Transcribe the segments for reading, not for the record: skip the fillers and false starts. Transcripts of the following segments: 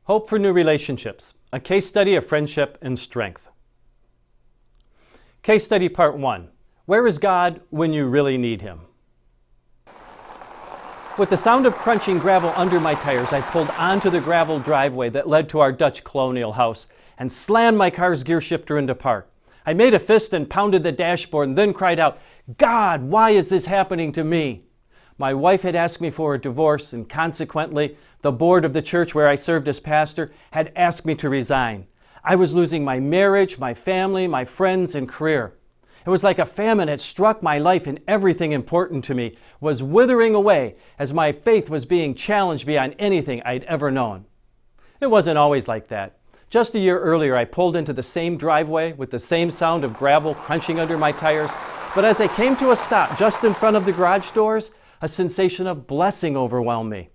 Hope for New Relationships, a case study of friendship and strength. Case study part 1. Where is God when you really need Him? With the sound of crunching gravel under my tires, I pulled onto the gravel driveway that led to our Dutch colonial house and slammed my car's gear shifter into park. I made a fist and pounded the dashboard and then cried out, "God, why is this happening to me?" My wife had asked me for a divorce, and consequently, the board of the church where I served as pastor had asked me to resign. I was losing my marriage, my family, my friends, and career. It was like a famine had struck my life, and everything important to me was withering away as my faith was being challenged beyond anything I'd ever known. It wasn't always like that. Just a year earlier, I pulled into the same driveway with the same sound of gravel crunching under my tires, but as I came to a stop just in front of the garage doors, a sensation of blessing overwhelmed me.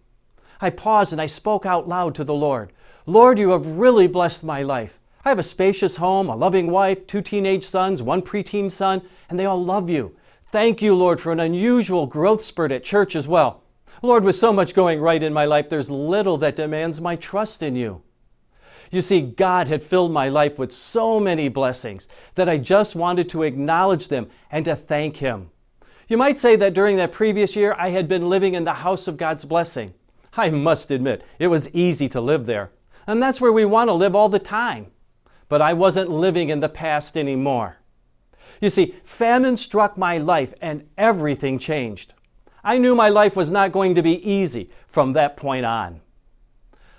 I paused and I spoke out loud to the Lord. "Lord, you have really blessed my life. I have a spacious home, a loving wife, 2 teenage sons, 1 preteen son, and they all love you. Thank you, Lord, for an unusual growth spurt at church as well. Lord, with so much going right in my life, there's little that demands my trust in you." You see, God had filled my life with so many blessings that I just wanted to acknowledge them and to thank Him. You might say that during that previous year, I had been living in the house of God's blessing. I must admit, it was easy to live there. And that's where we want to live all the time. But I wasn't living in the past anymore. You see, famine struck my life and everything changed. I knew my life was not going to be easy from that point on.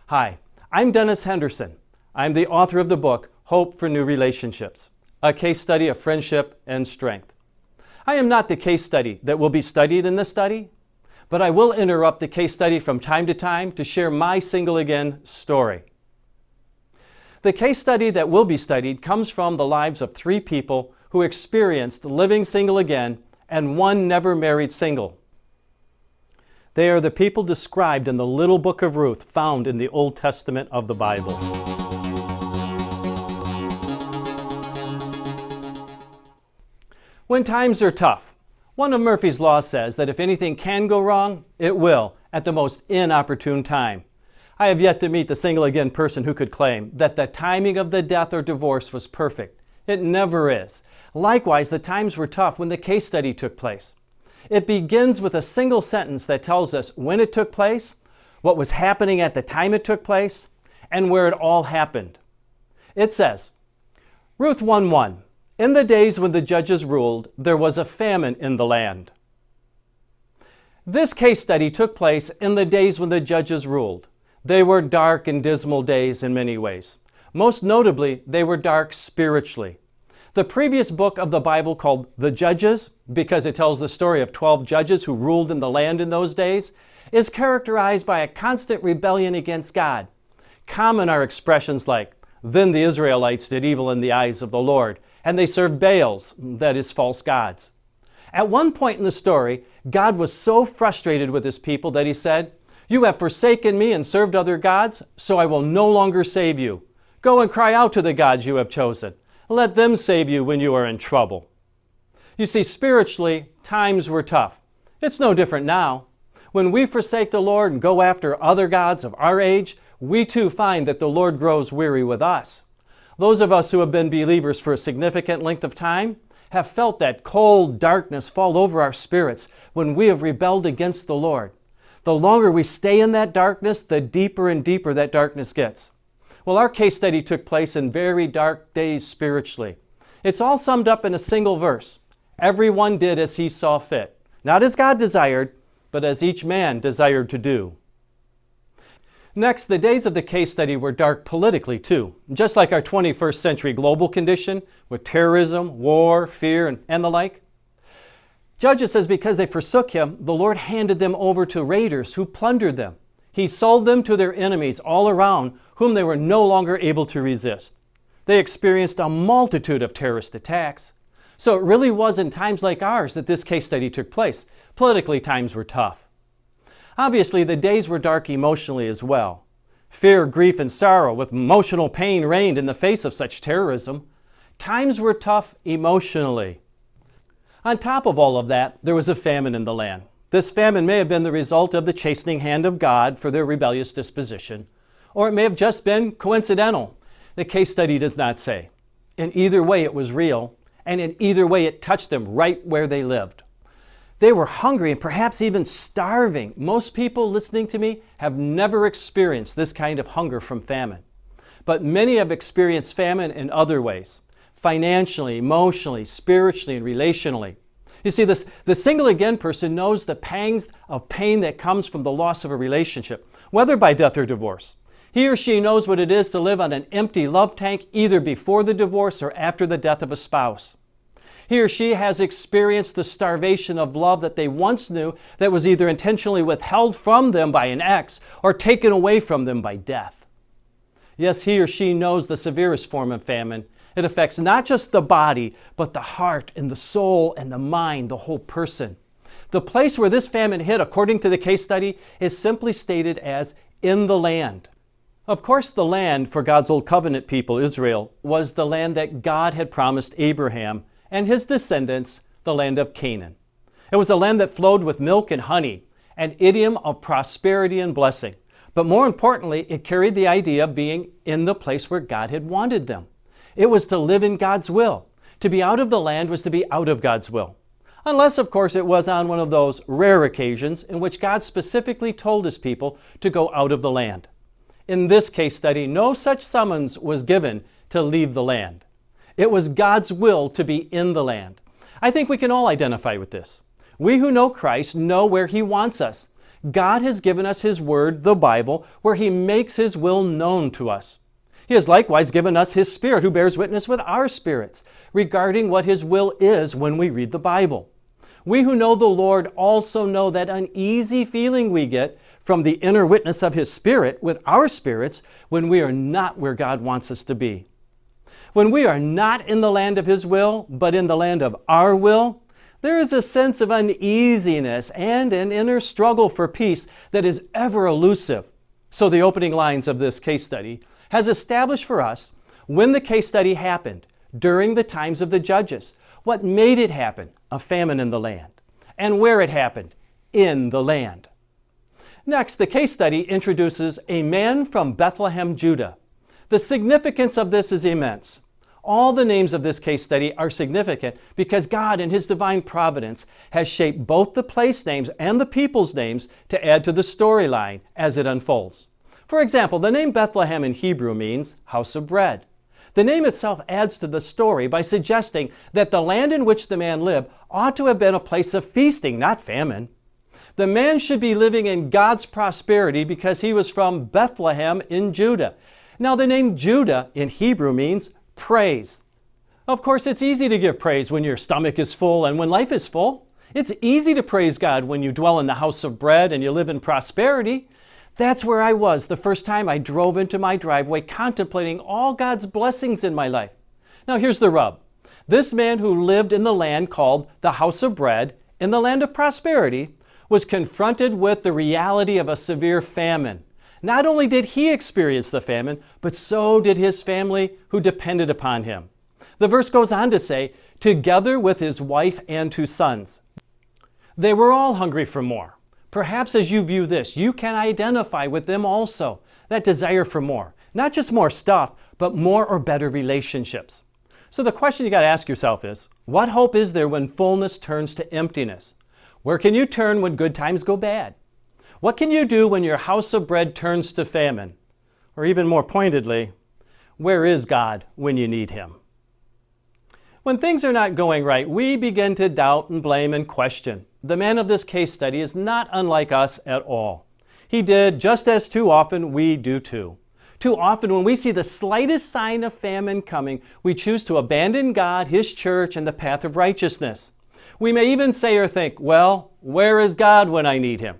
Hi, I'm Dennis Henderson. I'm the author of the book, Hope for New Relationships, a case study of friendship and strength. I am not the case study that will be studied in this study, but I will interrupt the case study from time to time to share my single again story. The case study that will be studied comes from the lives of 3 people who experienced living single again and 1 never married single. They are the people described in the little book of Ruth found in the Old Testament of the Bible. When times are tough, one of Murphy's laws says that if anything can go wrong, it will, at the most inopportune time. I have yet to meet the single again person who could claim that the timing of the death or divorce was perfect. It never is. Likewise, the times were tough when the case study took place. It begins with a single sentence that tells us when it took place, what was happening at the time it took place, and where it all happened. It says, Ruth 1:1, "In the days when the judges ruled, there was a famine in the land." This case study took place in the days when the judges ruled. They were dark and dismal days in many ways. Most notably, they were dark spiritually. The previous book of the Bible, called the Judges, because it tells the story of 12 judges who ruled in the land in those days, is characterized by a constant rebellion against God. Common are expressions like, "Then the Israelites did evil in the eyes of the Lord, and they served Baals," that is, false gods. At one point in the story, God was so frustrated with His people that He said, "You have forsaken me and served other gods, so I will no longer save you. Go and cry out to the gods you have chosen. Let them save you when you are in trouble." You see, spiritually, times were tough. It's no different now. When we forsake the Lord and go after other gods of our age, we too find that the Lord grows weary with us. Those of us who have been believers for a significant length of time have felt that cold darkness fall over our spirits when we have rebelled against the Lord. The longer we stay in that darkness, the deeper and deeper that darkness gets. Well, our case study took place in very dark days spiritually. It's all summed up in a single verse. Everyone did as he saw fit, not as God desired, but as each man desired to do. Next, the days of the case study were dark politically too, just like our 21st century global condition with terrorism, war, fear, and the like. Judges says because they forsook Him, the Lord handed them over to raiders who plundered them. He sold them to their enemies all around, whom they were no longer able to resist. They experienced a multitude of terrorist attacks. So it really was in times like ours that this case study took place. Politically, times were tough. Obviously, the days were dark emotionally as well. Fear, grief, and sorrow with emotional pain reigned in the face of such terrorism. Times were tough emotionally. On top of all of that, there was a famine in the land. This famine may have been the result of the chastening hand of God for their rebellious disposition, or it may have just been coincidental. The case study does not say. In either way, it was real, and in either way, it touched them right where they lived. They were hungry and perhaps even starving. Most people listening to me have never experienced this kind of hunger from famine. But many have experienced famine in other ways, financially, emotionally, spiritually, and relationally. You see, the single again person knows the pangs of pain that comes from the loss of a relationship, whether by death or divorce. He or she knows what it is to live on an empty love tank either before the divorce or after the death of a spouse. He or she has experienced the starvation of love that they once knew that was either intentionally withheld from them by an ex or taken away from them by death. Yes, he or she knows the severest form of famine. It affects not just the body, but the heart and the soul and the mind, the whole person. The place where this famine hit, according to the case study, is simply stated as in the land. Of course, the land for God's old covenant people, Israel, was the land that God had promised Abraham and his descendants, the land of Canaan. It was a land that flowed with milk and honey, an idiom of prosperity and blessing. But more importantly, it carried the idea of being in the place where God had wanted them. It was to live in God's will. To be out of the land was to be out of God's will. Unless, of course, it was on one of those rare occasions in which God specifically told his people to go out of the land. In this case study, no such summons was given to leave the land. It was God's will to be in the land. I think we can all identify with this. We who know Christ know where he wants us. God has given us his word, the Bible, where he makes his will known to us. He has likewise given us his Spirit, who bears witness with our spirits regarding what his will is when we read the Bible. We who know the Lord also know that uneasy feeling we get from the inner witness of his Spirit with our spirits when we are not where God wants us to be. When we are not in the land of his will, but in the land of our will, there is a sense of uneasiness and an inner struggle for peace that is ever elusive. So the opening lines of this case study has established for us when the case study happened, during the times of the judges, what made it happen, a famine in the land, and where it happened, in the land. Next, the case study introduces a man from Bethlehem, Judah. The significance of this is immense. All the names of this case study are significant because God in his divine providence has shaped both the place names and the people's names to add to the storyline as it unfolds. For example, the name Bethlehem in Hebrew means house of bread. The name itself adds to the story by suggesting that the land in which the man lived ought to have been a place of feasting, not famine. The man should be living in God's prosperity because he was from Bethlehem in Judah. Now, the name Judah in Hebrew means praise. Of course, it's easy to give praise when your stomach is full and when life is full. It's easy to praise God when you dwell in the house of bread and you live in prosperity. That's where I was the first time I drove into my driveway contemplating all God's blessings in my life. Now here's the rub. This man who lived in the land called the house of bread, in the land of prosperity, was confronted with the reality of a severe famine. Not only did he experience the famine, but so did his family who depended upon him. The verse goes on to say, together with his wife and 2 sons. They were all hungry for more. Perhaps as you view this, you can identify with them also. That desire for more. Not just more stuff, but more or better relationships. So the question you got to ask yourself is, what hope is there when fullness turns to emptiness? Where can you turn when good times go bad? What can you do when your house of bread turns to famine? Or even more pointedly, where is God when you need him? When things are not going right, we begin to doubt and blame and question. The man of this case study is not unlike us at all. He did just as too often we do too. Too often when we see the slightest sign of famine coming, we choose to abandon God, his church, and the path of righteousness. We may even say or think, well, where is God when I need him?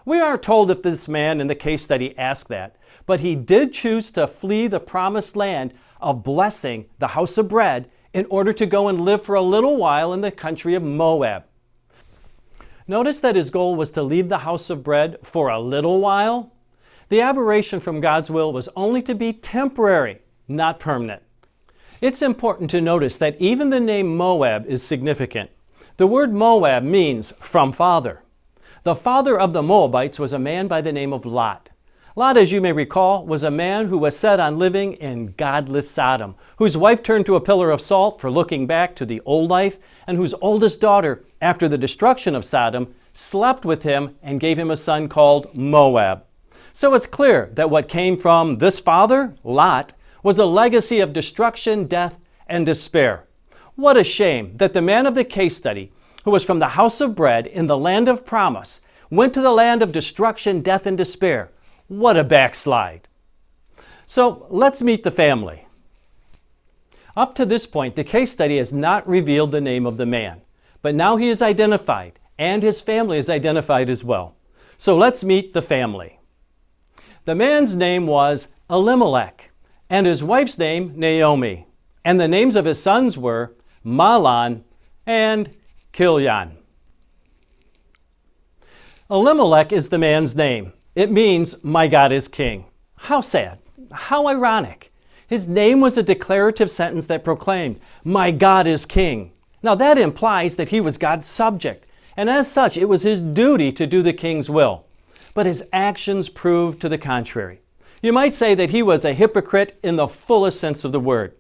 We aren't told if this man in the case study asked that, but he did choose to flee the promised land of blessing, the house of bread, in order to go and live for a little while in the country of Moab. Notice that his goal was to leave the house of bread for a little while. The aberration from God's will was only to be temporary, not permanent. It's important to notice that even the name Moab is significant. The word Moab means from father. The father of the Moabites was a man by the name of Lot. Lot, as you may recall, was a man who was set on living in godless Sodom, whose wife turned to a pillar of salt for looking back to the old life, and whose oldest daughter, after the destruction of Sodom, slept with him and gave him a son called Moab. So it's clear that what came from this father, Lot, was a legacy of destruction, death, and despair. What a shame that the man of the case study, who was from the house of bread in the land of promise, went to the land of destruction, death, and despair. What a backslide. So let's meet the family. Up to this point, the case study has not revealed the name of the man, but now he is identified, and his family is identified as well. So let's meet the family. The man's name was Elimelech, and his wife's name Naomi, and the names of his sons were Mahlon and Chilion. Elimelech is the man's name. It means, my God is king. How sad. How ironic. His name was a declarative sentence that proclaimed, my God is king. Now that implies that he was God's subject, and as such it was his duty to do the king's will. But his actions proved to the contrary. You might say that he was a hypocrite in the fullest sense of the word.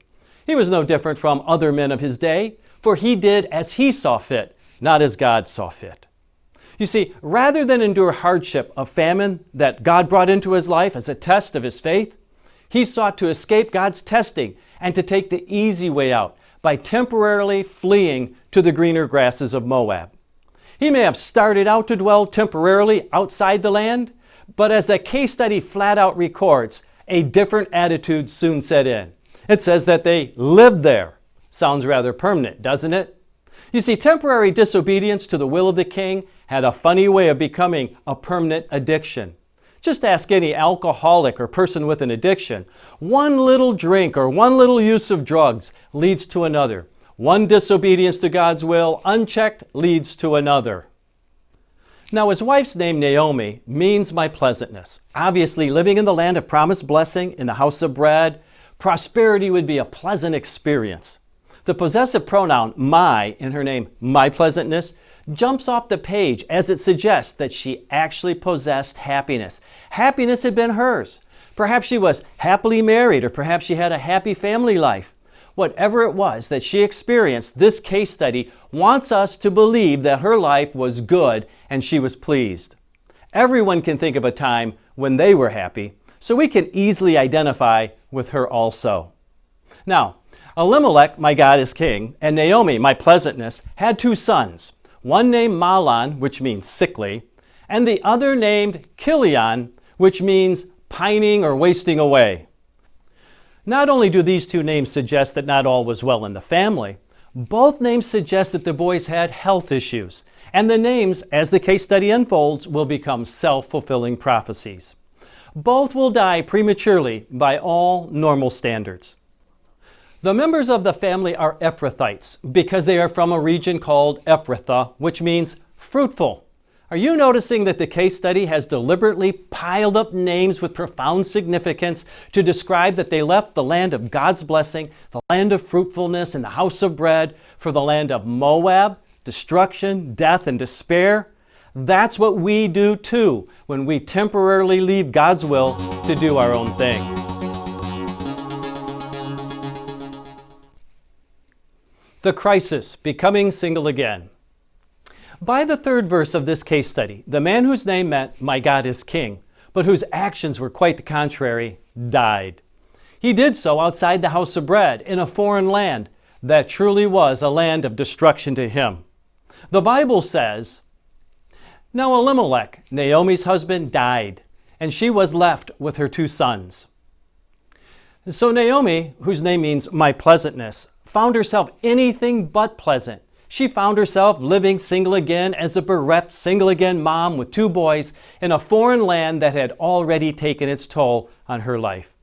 He was no different from other men of his day, for he did as he saw fit, not as God saw fit. You see, rather than endure hardship of famine that God brought into his life as a test of his faith, he sought to escape God's testing and to take the easy way out by temporarily fleeing to the greener grasses of Moab. He may have started out to dwell temporarily outside the land, but as the case study flat out records, a different attitude soon set in. It says that they lived there. Sounds rather permanent, doesn't it? You see, temporary disobedience to the will of the king had a funny way of becoming a permanent addiction. Just ask any alcoholic or person with an addiction. One little drink or one little use of drugs leads to another. One disobedience to God's will, unchecked, leads to another. Now, his wife's name, Naomi, means my pleasantness. Obviously, living in the land of promised blessing, in the house of bread, prosperity would be a pleasant experience. The possessive pronoun my in her name, my pleasantness, jumps off the page as it suggests that she actually possessed happiness. Happiness had been hers. Perhaps she was happily married, or perhaps she had a happy family life. Whatever it was that she experienced, this case study wants us to believe that her life was good and she was pleased. Everyone can think of a time when they were happy, so we can easily identify with her also. Now, Elimelech, my God is king, and Naomi, my pleasantness, had two sons, one named Mahlon, which means sickly, and the other named Chilion, which means pining or wasting away. Not only do these two names suggest that not all was well in the family, both names suggest that the boys had health issues, and the names, as the case study unfolds, will become self-fulfilling prophecies. Both will die prematurely by all normal standards. The members of the family are Ephrathites because they are from a region called Ephrathah, which means fruitful. Are you noticing that the case study has deliberately piled up names with profound significance to describe that they left the land of God's blessing, the land of fruitfulness and the house of bread, for the land of Moab, destruction, death, and despair? That's what we do too when we temporarily leave God's will to do our own thing. The crisis, becoming single again. By the third verse of this case study, the man whose name meant, my God is king, but whose actions were quite the contrary, died. He did so outside the house of bread in a foreign land that truly was a land of destruction to him. The Bible says, now Elimelech, Naomi's husband, died, and she was left with her two sons. So Naomi, whose name means my pleasantness, found herself anything but pleasant. She found herself living single again as a bereft single again mom with two boys in a foreign land that had already taken its toll on her life.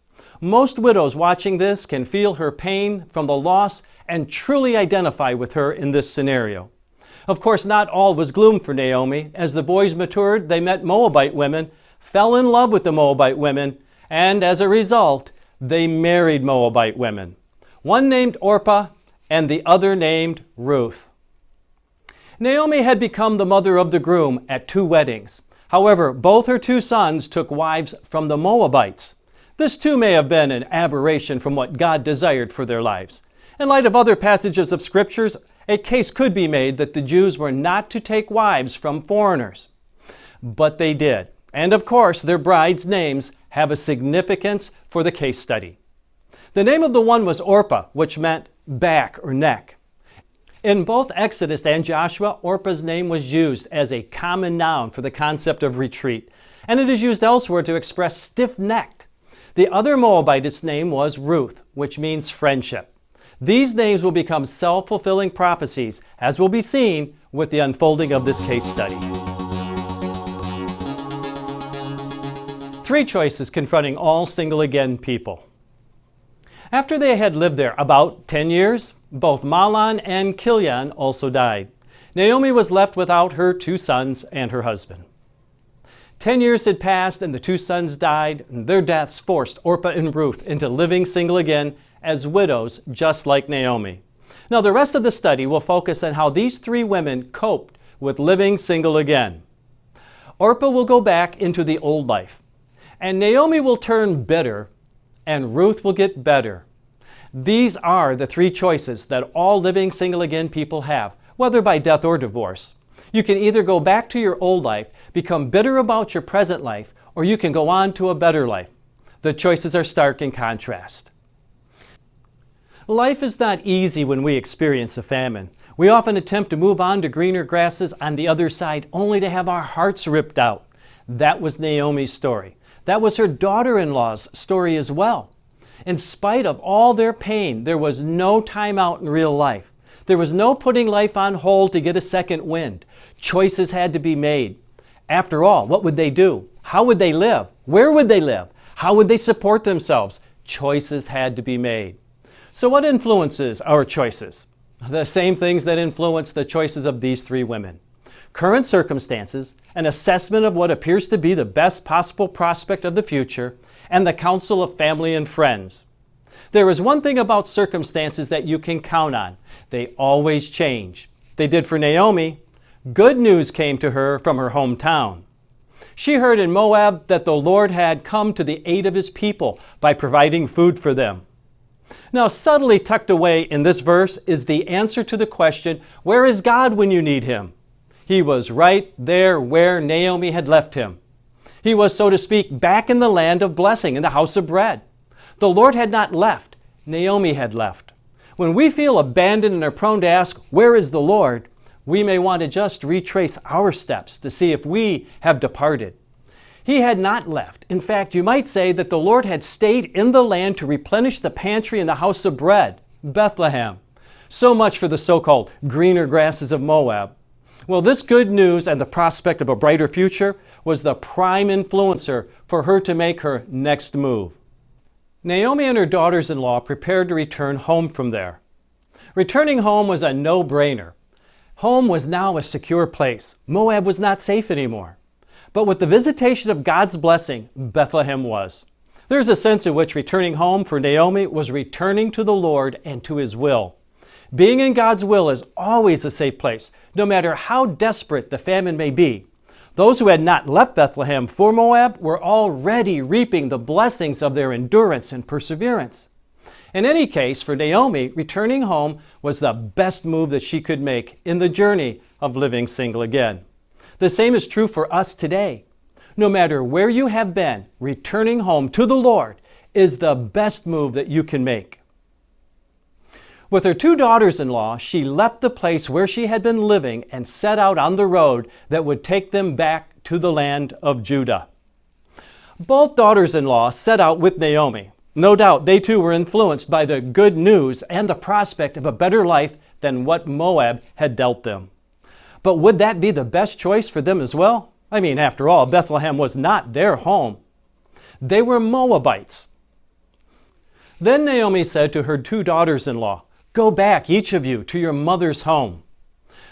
Most widows watching this can feel her pain from the loss and truly identify with her in this scenario. Of course, not all was gloom for Naomi. As the boys matured, they met Moabite women, fell in love with the Moabite women, and as a result, they married Moabite women. One named Orpah and the other named Ruth. Naomi had become the mother of the groom at two weddings. However, both her two sons took wives from the Moabites. This too may have been an aberration from what God desired for their lives. In light of other passages of scriptures, a case could be made that the Jews were not to take wives from foreigners. But they did. And of course, their brides' names have a significance for the case study. The name of the one was Orpah, which meant back or neck. In both Exodus and Joshua, Orpah's name was used as a common noun for the concept of retreat, and it is used elsewhere to express stiff-necked. The other Moabitess name was Ruth, which means friendship. These names will become self-fulfilling prophecies, as will be seen with the unfolding of this case study. Three choices confronting all single-again people. After they had lived there about 10 years, both Mahlon and Chilion also died. Naomi was left without her two sons and her husband. 10 years had passed and the two sons died, and their deaths forced Orpah and Ruth into living single again as widows, just like Naomi. Now, the rest of the study will focus on how these three women coped with living single again. Orpah will go back into the old life, and Naomi will turn bitter, and Ruth will get better. These are the three choices that all living single again people have, whether by death or divorce. You can either go back to your old life, become bitter about your present life, or you can go on to a better life. The choices are stark in contrast. Life is not easy when we experience a famine. We often attempt to move on to greener grasses on the other side, only to have our hearts ripped out. That was Naomi's story. That was her daughter-in-law's story as well. In spite of all their pain, there was no time out in real life. There was no putting life on hold to get a second wind. Choices had to be made. After all, what would they do? How would they live? Where would they live? How would they support themselves? Choices had to be made. So what influences our choices? The same things that influence the choices of these three women. Current circumstances, an assessment of what appears to be the best possible prospect of the future, and the counsel of family and friends. There is one thing about circumstances that you can count on. They always change. They did for Naomi. Good news came to her from her hometown. She heard in Moab that the Lord had come to the aid of his people by providing food for them. Now, subtly tucked away in this verse is the answer to the question, where is God when you need him? He was right there where Naomi had left him. He was, so to speak, back in the land of blessing, in the house of bread. The Lord had not left. Naomi had left. When we feel abandoned and are prone to ask, where is the Lord? We may want to just retrace our steps to see if we have departed. He had not left. In fact, you might say that the Lord had stayed in the land to replenish the pantry in the house of bread, Bethlehem. So much for the so-called greener grasses of Moab. Well, this good news and the prospect of a brighter future was the prime influencer for her to make her next move. Naomi and her daughters-in-law prepared to return home from there. Returning home was a no-brainer. Home was now a secure place. Moab was not safe anymore. But with the visitation of God's blessing, Bethlehem was. There's a sense in which returning home for Naomi was returning to the Lord and to his will. Being in God's will is always a safe place, no matter how desperate the famine may be. Those who had not left Bethlehem for Moab were already reaping the blessings of their endurance and perseverance. In any case, for Naomi, returning home was the best move that she could make in the journey of living single again. The same is true for us today. No matter where you have been, returning home to the Lord is the best move that you can make. With her two daughters-in-law, she left the place where she had been living and set out on the road that would take them back to the land of Judah. Both daughters-in-law set out with Naomi. No doubt they too were influenced by the good news and the prospect of a better life than what Moab had dealt them. But would that be the best choice for them as well? I mean, after all, Bethlehem was not their home. They were Moabites. Then Naomi said to her two daughters-in-law, "Go back, each of you, to your mother's home."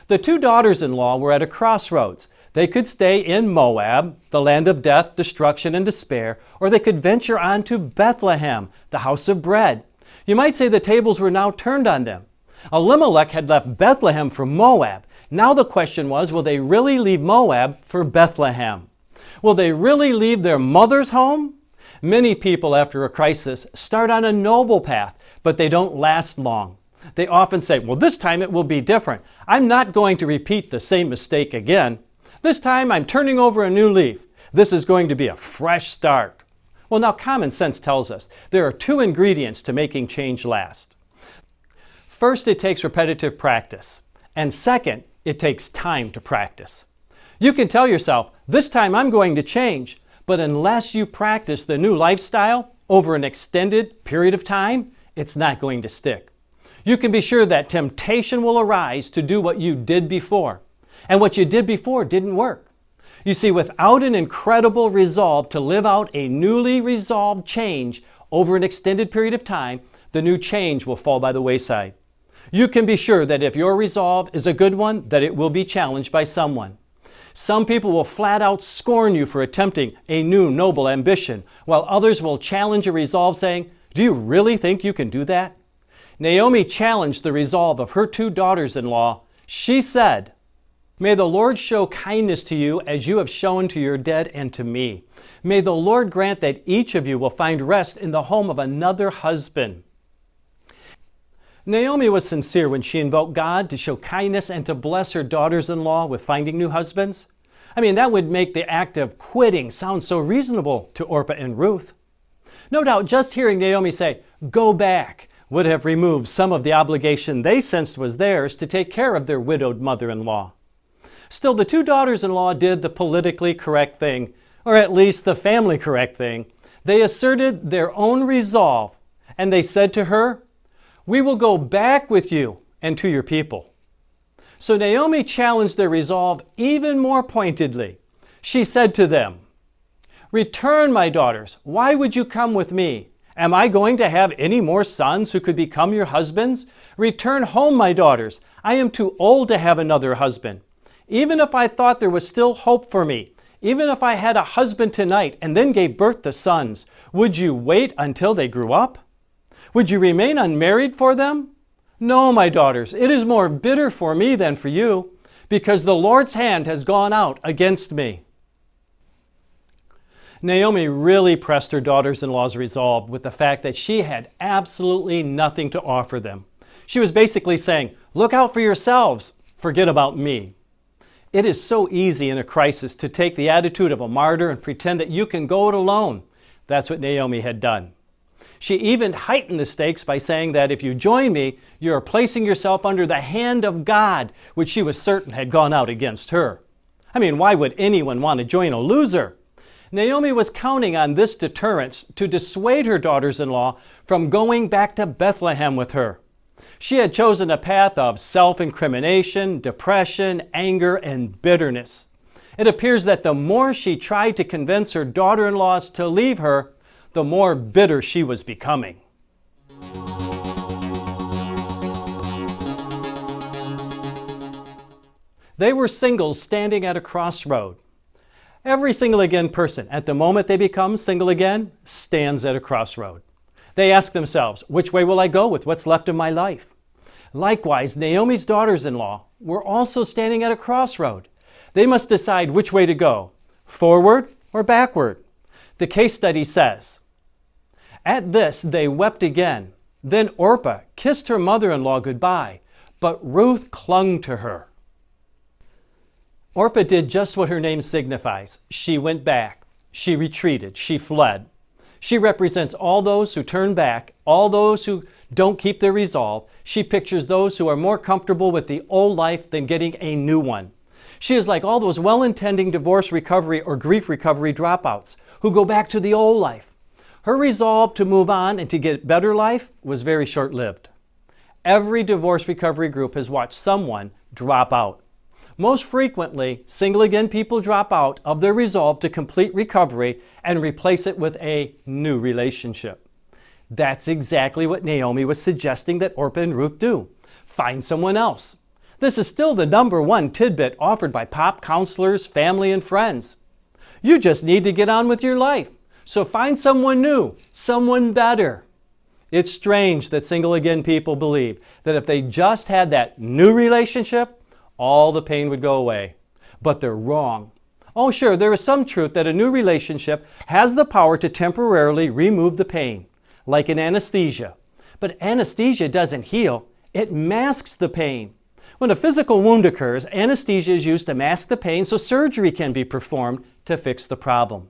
The two daughters-in-law were at a crossroads. They could stay in Moab, the land of death, destruction, and despair, or they could venture on to Bethlehem, the house of bread. You might say the tables were now turned on them. Elimelech had left Bethlehem for Moab. Now the question was, will they really leave Moab for Bethlehem? Will they really leave their mother's home? Many people after a crisis start on a noble path, but they don't last long. They often say, well, this time it will be different. I'm not going to repeat the same mistake again. This time I'm turning over a new leaf. This is going to be a fresh start. Well, now common sense tells us there are two ingredients to making change last. First, it takes repetitive practice. And second, it takes time to practice. You can tell yourself, this time I'm going to change, but unless you practice the new lifestyle over an extended period of time, it's not going to stick. You can be sure that temptation will arise to do what you did before. And what you did before didn't work. You see, without an incredible resolve to live out a newly resolved change over an extended period of time, the new change will fall by the wayside. You can be sure that if your resolve is a good one, that it will be challenged by someone. Some people will flat out scorn you for attempting a new noble ambition, while others will challenge your resolve saying, do you really think you can do that? Naomi challenged the resolve of her two daughters-in-law. She said, may the Lord show kindness to you as you have shown to your dead and to me. May the Lord grant that each of you will find rest in the home of another husband. Naomi was sincere when she invoked God to show kindness and to bless her daughters-in-law with finding new husbands. I mean, that would make the act of quitting sound so reasonable to Orpah and Ruth. No doubt just hearing Naomi say, go back, would have removed some of the obligation they sensed was theirs to take care of their widowed mother-in-law. Still, the two daughters-in-law did the politically correct thing, or at least the family correct thing. They asserted their own resolve, and they said to her, we will go back with you and to your people. So Naomi challenged their resolve even more pointedly. She said to them, return, my daughters. Why would you come with me? Am I going to have any more sons who could become your husbands? Return home, my daughters. I am too old to have another husband. Even if I thought there was still hope for me, even if I had a husband tonight and then gave birth to sons, would you wait until they grew up? Would you remain unmarried for them? No, my daughters, it is more bitter for me than for you, because the Lord's hand has gone out against me. Naomi really pressed her daughters-in-law's resolve with the fact that she had absolutely nothing to offer them. She was basically saying, look out for yourselves, forget about me. It is so easy in a crisis to take the attitude of a martyr and pretend that you can go it alone. That's what Naomi had done. She even heightened the stakes by saying that if you join me, you are placing yourself under the hand of God, which she was certain had gone out against her. I mean, why would anyone want to join a loser? Naomi was counting on this deterrence to dissuade her daughters-in-law from going back to Bethlehem with her. She had chosen a path of self-incrimination, depression, anger, and bitterness. It appears that the more she tried to convince her daughter-in-laws to leave her, the more bitter she was becoming. They were singles standing at a crossroad. Every single again person, at the moment they become single again, stands at a crossroad. They ask themselves, which way will I go with what's left of my life? Likewise, Naomi's daughters-in-law were also standing at a crossroad. They must decide which way to go, forward or backward. The case study says, at this they wept again. Then Orpah kissed her mother-in-law goodbye, but Ruth clung to her. Orpah did just what her name signifies. She went back. She retreated. She fled. She represents all those who turn back, all those who don't keep their resolve. She pictures those who are more comfortable with the old life than getting a new one. She is like all those well-intending divorce recovery or grief recovery dropouts who go back to the old life. Her resolve to move on and to get better life was very short-lived. Every divorce recovery group has watched someone drop out. Most frequently, single again people drop out of their resolve to complete recovery and replace it with a new relationship. That's exactly what Naomi was suggesting that Orpah and Ruth do. Find someone else. This is still the #1 tidbit offered by pop counselors, family, and friends. You just need to get on with your life. So find someone new, someone better. It's strange that single again people believe that if they just had that new relationship, all the pain would go away. But they're wrong. Oh sure, there is some truth that a new relationship has the power to temporarily remove the pain, like an anesthesia. But anesthesia doesn't heal, it masks the pain. When a physical wound occurs, anesthesia is used to mask the pain so surgery can be performed to fix the problem.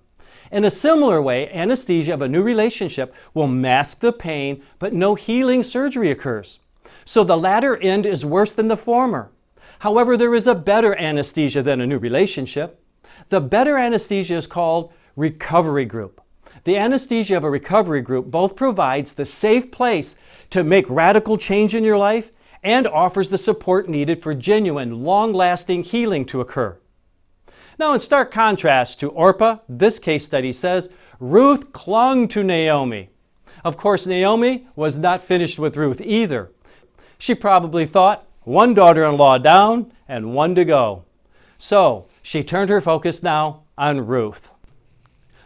In a similar way, anesthesia of a new relationship will mask the pain, but no healing surgery occurs. So the latter end is worse than the former. However, there is a better anesthesia than a new relationship. The better anesthesia is called recovery group. The anesthesia of a recovery group both provides the safe place to make radical change in your life and offers the support needed for genuine, long-lasting healing to occur. Now, in stark contrast to Orpah, this case study says Ruth clung to Naomi. Of course, Naomi was not finished with Ruth either. She probably thought, one daughter-in-law down and one to go. So she turned her focus now on Ruth.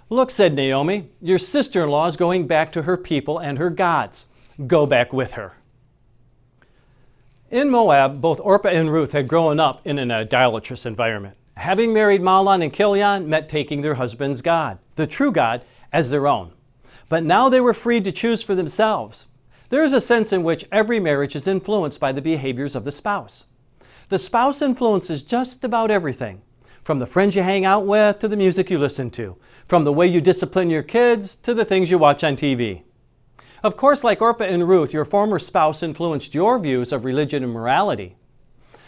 Look, said Naomi, your sister-in-law is going back to her people and her gods. Go back with her. In Moab, both Orpah and Ruth had grown up in an idolatrous environment. Having married Mahlon and Chilion meant taking their husband's God, the true God, as their own. But now they were free to choose for themselves. There is a sense in which every marriage is influenced by the behaviors of the spouse. The spouse influences just about everything, from the friends you hang out with to the music you listen to, from the way you discipline your kids to the things you watch on TV. Of course, like Orpah and Ruth, your former spouse influenced your views of religion and morality.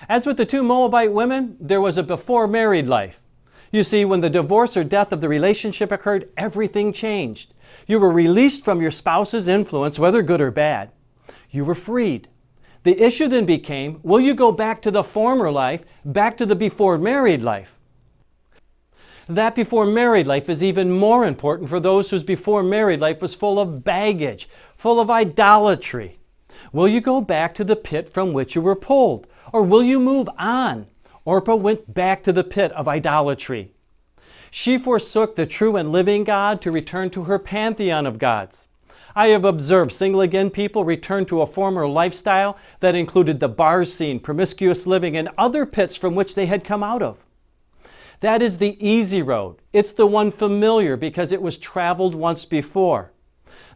As with the two Moabite women, there was a before married life. You see, when the divorce or death of the relationship occurred, everything changed. You were released from your spouse's influence, whether good or bad. You were freed. The issue then became, will you go back to the former life, back to the before married life? That before married life is even more important for those whose before married life was full of baggage, full of idolatry. Will you go back to the pit from which you were pulled? Or will you move on? Orpah went back to the pit of idolatry. She forsook the true and living God to return to her pantheon of gods. I have observed single-again people return to a former lifestyle that included the bar scene, promiscuous living, and other pits from which they had come out of. That is the easy road. It's the one familiar because it was traveled once before.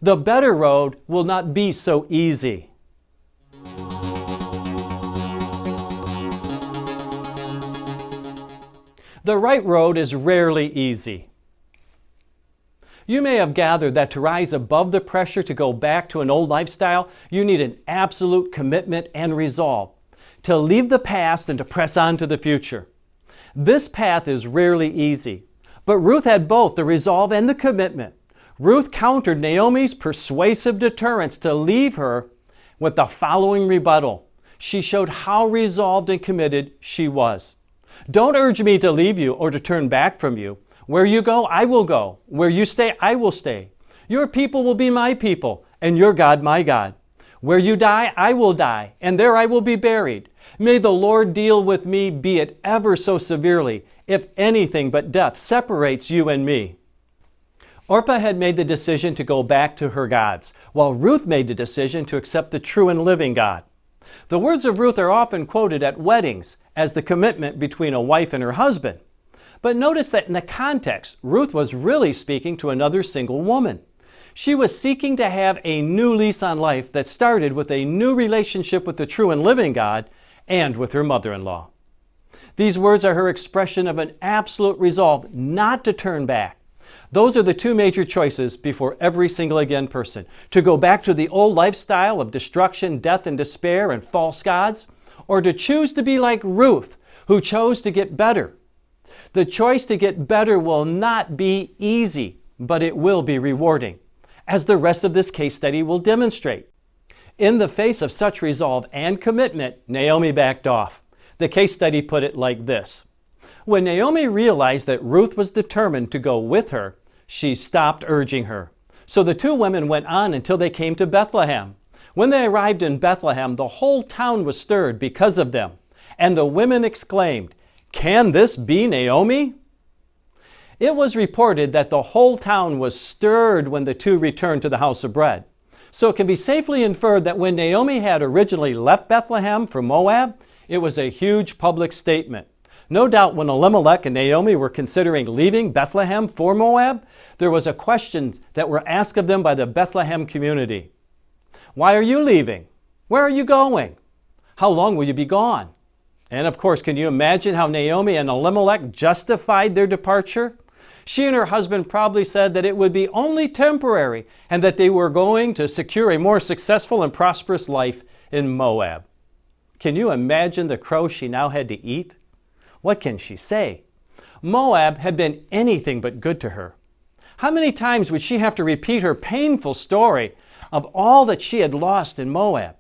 The better road will not be so easy. The right road is rarely easy. You may have gathered that to rise above the pressure to go back to an old lifestyle, you need an absolute commitment and resolve to leave the past and to press on to the future. This path is rarely easy, but Ruth had both the resolve and the commitment. Ruth countered Naomi's persuasive deterrence to leave her with the following rebuttal. She showed how resolved and committed she was. Don't urge me to leave you or to turn back from you. Where you go, I will go. Where you stay, I will stay. Your people will be my people, and your God my God. Where you die, I will die, and there I will be buried. May the Lord deal with me, be it ever so severely, if anything but death separates you and me. Orpah had made the decision to go back to her gods, while Ruth made the decision to accept the true and living God. The words of Ruth are often quoted at weddings as the commitment between a wife and her husband. But notice that in the context, Ruth was really speaking to another single woman. She was seeking to have a new lease on life that started with a new relationship with the true and living God and with her mother-in-law. These words are her expression of an absolute resolve not to turn back. Those are the two major choices before every single again person. To go back to the old lifestyle of destruction, death, and despair and false gods, or to choose to be like Ruth, who chose to get better. The choice to get better will not be easy, but it will be rewarding, as the rest of this case study will demonstrate. In the face of such resolve and commitment, Naomi backed off. The case study put it like this. When Naomi realized that Ruth was determined to go with her, she stopped urging her. So the two women went on until they came to Bethlehem. When they arrived in Bethlehem, the whole town was stirred because of them. And the women exclaimed, "Can this be Naomi?" It was reported that the whole town was stirred when the two returned to the house of bread. So it can be safely inferred that when Naomi had originally left Bethlehem for Moab, it was a huge public statement. No doubt when Elimelech and Naomi were considering leaving Bethlehem for Moab, there was a question that were asked of them by the Bethlehem community. Why are you leaving? Where are you going? How long will you be gone? And of course, can you imagine how Naomi and Elimelech justified their departure? She and her husband probably said that it would be only temporary and that they were going to secure a more successful and prosperous life in Moab. Can you imagine the crow she now had to eat? What can she say? Moab had been anything but good to her. How many times would she have to repeat her painful story of all that she had lost in Moab?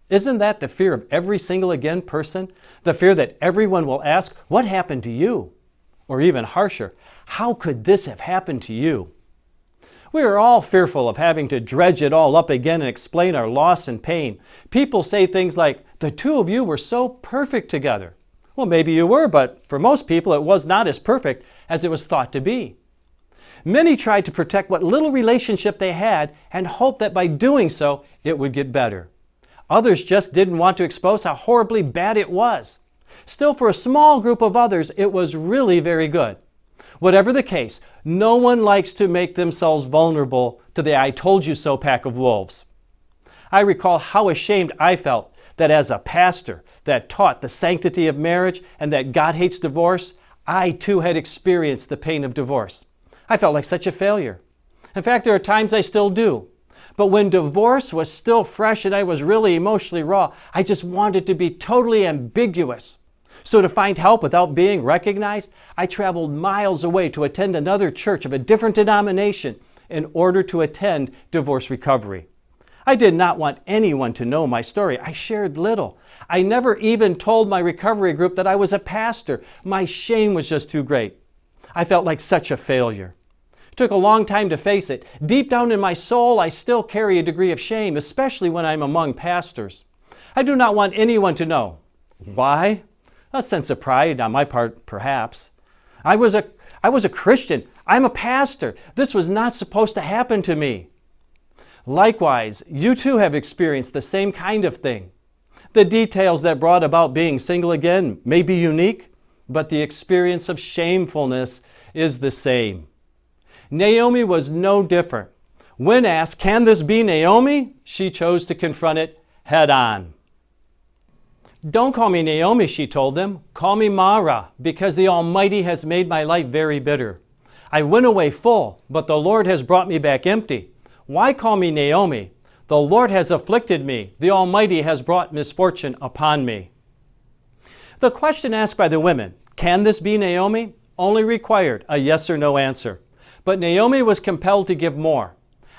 Isn't that the fear of every single again person? The fear that everyone will ask, what happened to you? Or even harsher, how could this have happened to you? We are all fearful of having to dredge it all up again and explain our loss and pain. People say things like, the two of you were so perfect together. Well, maybe you were, but for most people it was not as perfect as it was thought to be. Many tried to protect what little relationship they had and hoped that by doing so it would get better. Others just didn't want to expose how horribly bad it was. Still, for a small group of others, it was really very good. Whatever the case, no one likes to make themselves vulnerable to the I told you so pack of wolves. I recall how ashamed I felt that as a pastor that taught the sanctity of marriage and that God hates divorce, I too had experienced the pain of divorce. I felt like such a failure. In fact, there are times I still do. But when divorce was still fresh and I was really emotionally raw, I just wanted to be totally ambiguous. So to find help without being recognized, I traveled miles away to attend another church of a different denomination in order to attend divorce recovery. I did not want anyone to know my story. I shared little. I never even told my recovery group that I was a pastor. My shame was just too great. I felt like such a failure. It took a long time to face it. Deep down in my soul, I still carry a degree of shame, especially when I'm among pastors. I do not want anyone to know. Why? A sense of pride on my part, perhaps. I was a Christian. I'm a pastor. This was not supposed to happen to me. Likewise, you too have experienced the same kind of thing. The details that brought about being single again may be unique, but the experience of shamefulness is the same. Naomi was no different. When asked, can this be Naomi? She chose to confront it head on. Don't call me Naomi, she told them. Call me Mara, because the Almighty has made my life very bitter. I went away full, but the Lord has brought me back empty. Why call me Naomi? The Lord has afflicted me. The Almighty has brought misfortune upon me. The question asked by the women, can this be Naomi? Only required a yes or no answer. But Naomi was compelled to give more.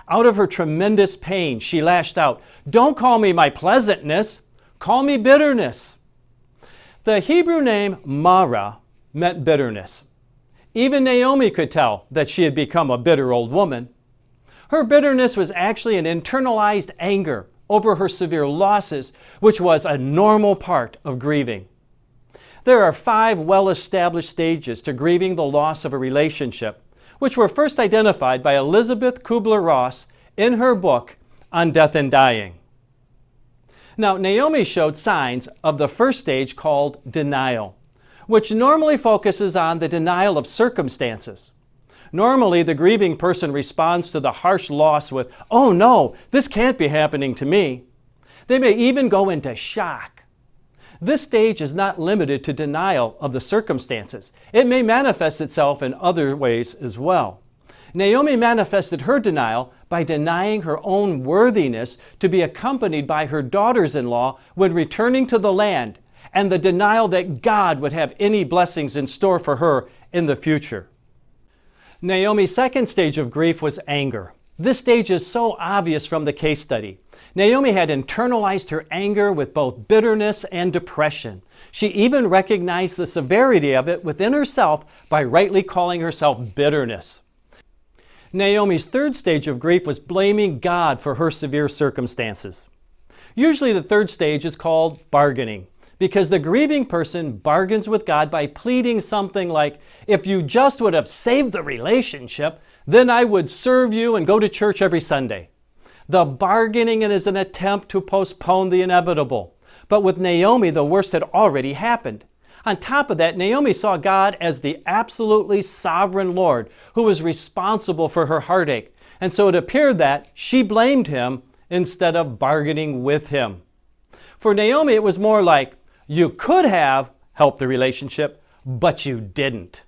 Out of her tremendous pain, she lashed out, don't call me my pleasantness, call me bitterness. The Hebrew name Mara meant bitterness. Even Naomi could tell that she had become a bitter old woman. Her bitterness was actually an internalized anger over her severe losses, which was a normal part of grieving. There are 5 well-established stages to grieving the loss of a relationship, which were first identified by Elizabeth Kubler-Ross in her book On Death and Dying. Now, Naomi showed signs of the first stage called denial, which normally focuses on the denial of circumstances. Normally, the grieving person responds to the harsh loss with, oh no, this can't be happening to me. They may even go into shock. This stage is not limited to denial of the circumstances. It may manifest itself in other ways as well. Naomi manifested her denial by denying her own worthiness to be accompanied by her daughters-in-law when returning to the land, and the denial that God would have any blessings in store for her in the future. Naomi's second stage of grief was anger. This stage is so obvious from the case study. Naomi had internalized her anger with both bitterness and depression. She even recognized the severity of it within herself by rightly calling herself bitterness. Naomi's third stage of grief was blaming God for her severe circumstances. Usually the third stage is called bargaining, because the grieving person bargains with God by pleading something like, if you just would have saved the relationship, then I would serve you and go to church every Sunday. The bargaining is an attempt to postpone the inevitable. But with Naomi, the worst had already happened. On top of that, Naomi saw God as the absolutely sovereign Lord who was responsible for her heartache. And so it appeared that she blamed him instead of bargaining with him. For Naomi, it was more like, you could have helped the relationship, but you didn't.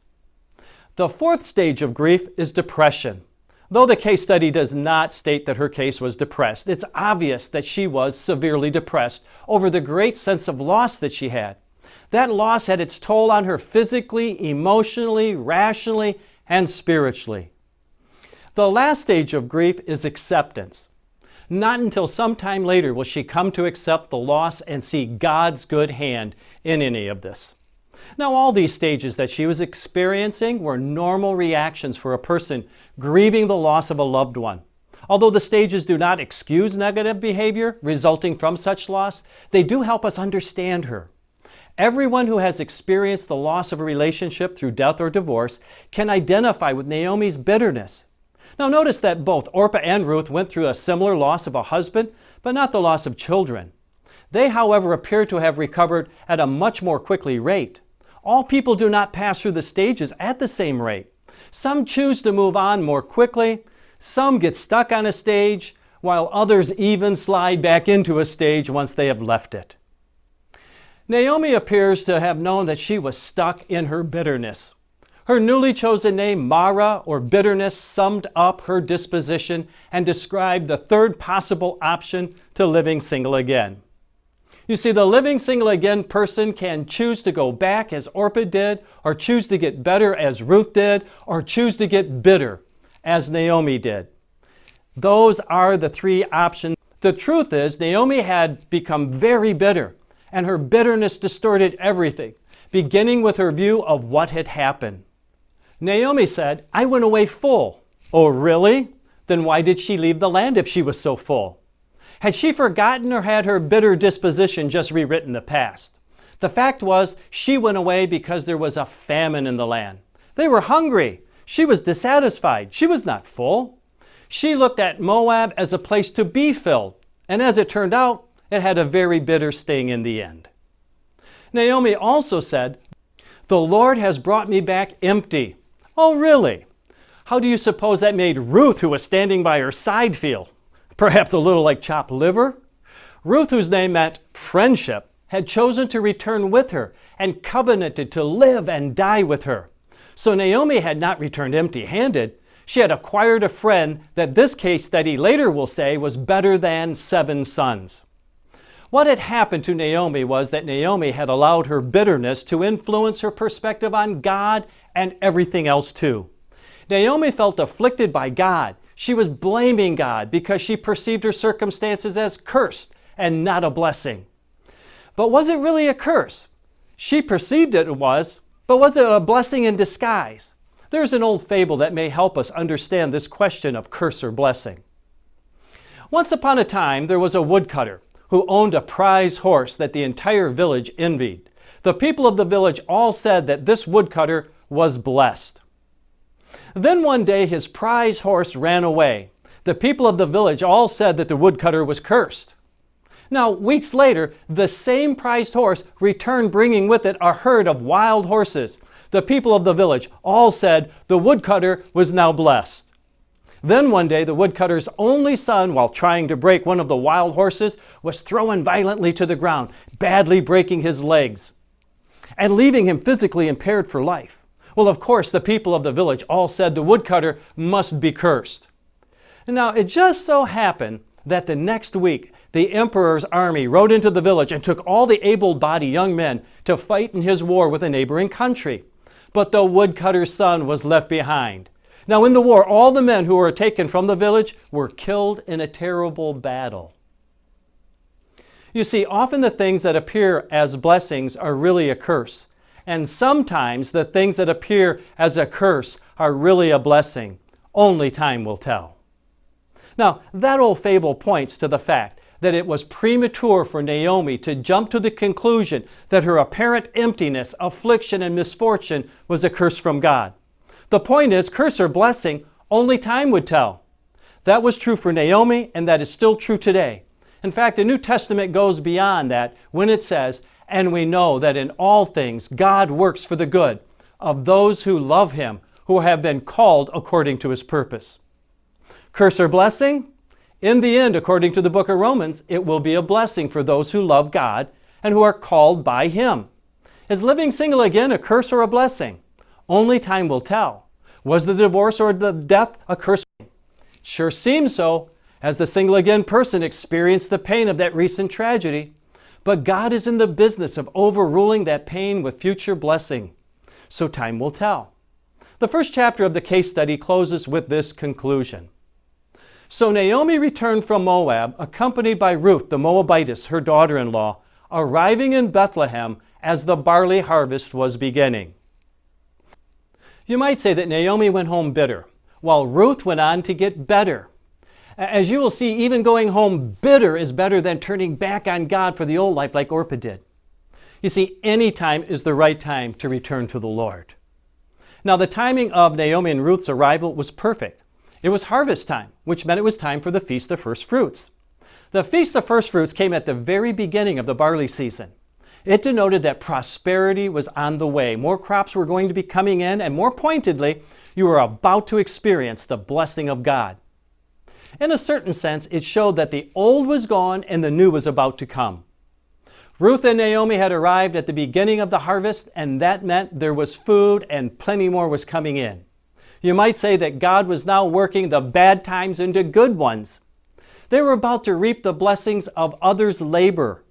The fourth stage of grief is depression. Though the case study does not state that her case was depressed, it's obvious that she was severely depressed over the great sense of loss that she had. That loss had its toll on her physically, emotionally, rationally, and spiritually. The last stage of grief is acceptance. Not until some time later will she come to accept the loss and see God's good hand in any of this. Now, all these stages that she was experiencing were normal reactions for a person grieving the loss of a loved one. Although the stages do not excuse negative behavior resulting from such loss, they do help us understand her. Everyone who has experienced the loss of a relationship through death or divorce can identify with Naomi's bitterness. Now notice that both Orpah and Ruth went through a similar loss of a husband, but not the loss of children. They, however, appear to have recovered at a much more quickly rate. All people do not pass through the stages at the same rate. Some choose to move on more quickly, some get stuck on a stage, while others even slide back into a stage once they have left it. Naomi appears to have known that she was stuck in her bitterness. Her newly chosen name, Mara, or bitterness, summed up her disposition and described the third possible option to living single again. You see, the living single again person can choose to go back as Orpah did, or choose to get better as Ruth did, or choose to get bitter as Naomi did. Those are the three options. The truth is, Naomi had become very bitter, and her bitterness distorted everything, beginning with her view of what had happened. Naomi said, "I went away full." Oh, really? Then why did she leave the land if she was so full? Had she forgotten, or had her bitter disposition just rewritten the past? The fact was, she went away because there was a famine in the land. They were hungry. She was dissatisfied. She was not full. She looked at Moab as a place to be filled, and as it turned out, it had a very bitter sting in the end. Naomi also said, "The Lord has brought me back empty." Oh, really? How do you suppose that made Ruth, who was standing by her side, feel? Perhaps a little like chopped liver? Ruth, whose name meant friendship, had chosen to return with her and covenanted to live and die with her. So Naomi had not returned empty-handed. She had acquired a friend that this case study later will say was better than 7 sons. What had happened to Naomi was that Naomi had allowed her bitterness to influence her perspective on God and everything else too. Naomi felt afflicted by God. She was blaming God because she perceived her circumstances as cursed and not a blessing. But was it really a curse? She perceived it was, but was it a blessing in disguise? There's an old fable that may help us understand this question of curse or blessing. Once upon a time, there was a woodcutter who owned a prize horse that the entire village envied. The people of the village all said that this woodcutter was blessed. Then one day his prize horse ran away. The people of the village all said that the woodcutter was cursed. Now, weeks later, the same prized horse returned bringing with it a herd of wild horses. The people of the village all said the woodcutter was now blessed. Then one day, the woodcutter's only son, while trying to break one of the wild horses, was thrown violently to the ground, badly breaking his legs and leaving him physically impaired for life. Well, of course, the people of the village all said the woodcutter must be cursed. Now, it just so happened that the next week, the emperor's army rode into the village and took all the able-bodied young men to fight in his war with a neighboring country. But the woodcutter's son was left behind. Now, in the war, all the men who were taken from the village were killed in a terrible battle. You see, often the things that appear as blessings are really a curse. And sometimes the things that appear as a curse are really a blessing. Only time will tell. Now, that old fable points to the fact that it was premature for Naomi to jump to the conclusion that her apparent emptiness, affliction, and misfortune was a curse from God. The point is, curse or blessing, only time would tell. That was true for Naomi, and that is still true today. In fact, the New Testament goes beyond that when it says, And we know that in all things God works for the good of those who love Him, who have been called according to His purpose. Curse or blessing? In the end, according to the book of Romans, it will be a blessing for those who love God and who are called by Him. Is living single again a curse or a blessing? Only time will tell. Was the divorce or the death a curse? Sure seems so, as the single again person experienced the pain of that recent tragedy. But God is in the business of overruling that pain with future blessing. So time will tell. The first chapter of the case study closes with this conclusion. So Naomi returned from Moab, accompanied by Ruth the Moabitess, her daughter-in-law, arriving in Bethlehem as the barley harvest was beginning. You might say that Naomi went home bitter, while Ruth went on to get better. As you will see, even going home bitter is better than turning back on God for the old life like Orpah did. You see, any time is the right time to return to the Lord. Now, the timing of Naomi and Ruth's arrival was perfect. It was harvest time, which meant it was time for the Feast of First Fruits. The Feast of First Fruits came at the very beginning of the barley season. It denoted that prosperity was on the way. More crops were going to be coming in, and more pointedly, you were about to experience the blessing of God. In a certain sense, it showed that the old was gone and the new was about to come. Ruth and Naomi had arrived at the beginning of the harvest, and that meant there was food and plenty more was coming in. You might say that God was now working the bad times into good ones. They were about to reap the blessings of others' labor.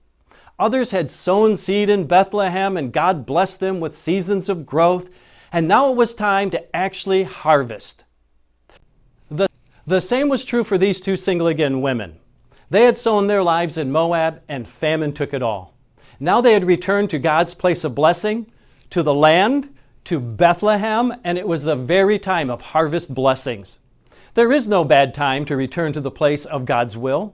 Others had sown seed in Bethlehem, and God blessed them with seasons of growth, and now it was time to actually harvest. The same was true for these two single-again women. They had sown their lives in Moab, and famine took it all. Now they had returned to God's place of blessing, to the land, to Bethlehem, and it was the very time of harvest blessings. There is no bad time to return to the place of God's will.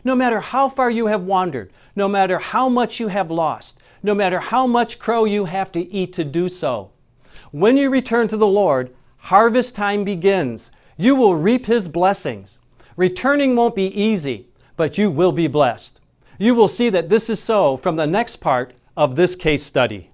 No matter how far you have wandered, no matter how much you have lost, no matter how much crow you have to eat to do so. When you return to the Lord, harvest time begins. You will reap His blessings. Returning won't be easy, but you will be blessed. You will see that this is so from the next part of this case study.